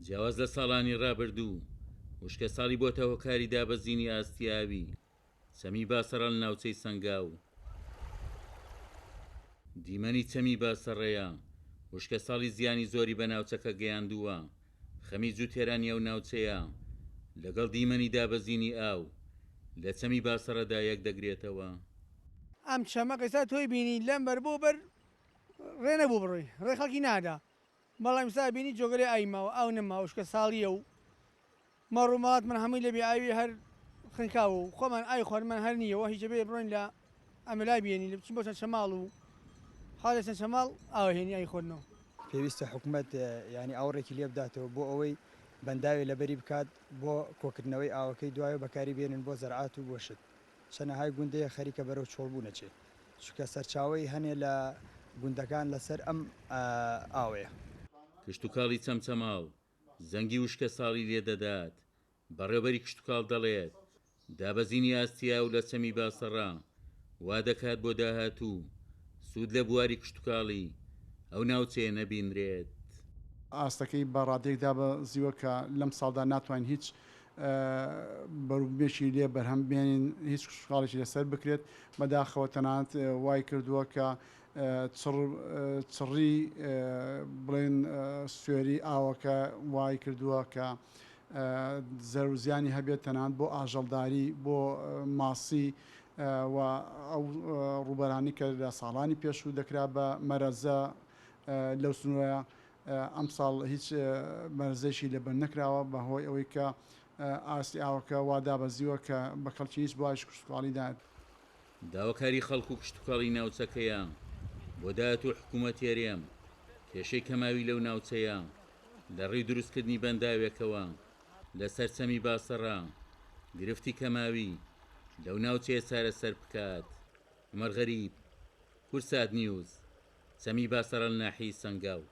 جیاواز لە ساڵانی ڕابردوو وشکە ساڵی بۆتە هۆکاری دابەزینی ئاستیاوی چەمی باسەڕە لە ناوچەی سەنگاو. دیمەنی چەمی باسەڕەیە وشکە ساڵی زیانی زۆری بە ناوچەکە گەیاندووە. خەمی جوو تێرانیە و ناوچەیە لەگەڵ دیمەنی دابەزینی ئاو لە چەمی باسەڕەدا یەک دەگرێتەوە. ئەم چەمە قەیسا تۆی بینی لەم بەر بۆ بەر ڕێ نەبوو بڕۆی ڕێ خەڵکی نادا، بەڵام ئێستا بینی جۆگەرێ ئایماوە ئاو نەما وشکە ساڵیە و مەڕوومات من هەمووی لەبێ ئاوی هەر خنکاوە و خۆمان ئای خۆرمان هەر نییەوە هیچ بێ بڕۆین لە ئەمەلای بێنی لە بچین بۆ چەند شەماڵ و حالە چەند شەماڵ ئاوهێنی ئای خۆرنەوە. پێویستە حکوومەت ینی ئاوڕێکی لێ بداتەوە بۆ ئەوەی بەنداوی لەبەری بکات بۆ کۆکردنەوەی ئاوەکەی دوایە بەکاری بێنن بۆ زەرعات و بۆ شت چەنەهای گوندەیە خەریکە بەرەو چۆڵبوو نەچێت چکە سەرچاوی هەنێ لە گوندەکان لەسەر ئەم ئاوەیە. کشتتوکاڵی چەمچەماڵ زەنگی وشکە ساڵی لێدەدات بەڕێوەبەری کشتتوکاڵ دەڵێت دابەزینی ئاستیا و لە چەمی باسەڕا وا دەکات بۆ داهاتوو سوود لە بواری کشتتوکاڵی ئەو ناوچەیە نەبینرێت. ئاستەکەی بە ڕادێکدا بە زیوە کە لەم ساڵدا ناتوانین هیچ بەروبێشی لێ بەرهەم بێنین هیچ کشتتوکاڵێکی لەسەر بکرێت بەداخەوە تەنانەت وای کردووە کە چڕی بڵێن سوێری ئاوەکە وای کردووە کە زەرزیانی هەبێت تەنانەت بۆ ئاژەڵداری بۆ ماسی و ئەو ڕوبەرانی کە لە ساڵانی پێشوو دەکرا بە مەرەزە لەو سنوورە ئەم ساڵ هیچ مەرزێکی لەبەر نەکراوە بەهۆی ئەوەی کە ئاستی ئاوەکە وا دابەزیوە کە بە خەڵکی هیچ بۆش کشتتوکاڵی داات. داواکاری خەڵکو و کشتتوکاڵی ناوچەکەیە بۆ داهات و حکوومەت هێرێم کێشەی کەماوی لەو ناوچەیە لە ڕێی دروستکردنی بەنداوێکەوە لە سەرچەمی باسەڕا گرفتی کەماوی لەو ناوچەیە چارەسەر بکات. عومەر غەریب، کورسات نیوز، چەمی باسەڕە لە ناحیەی سەنگاو.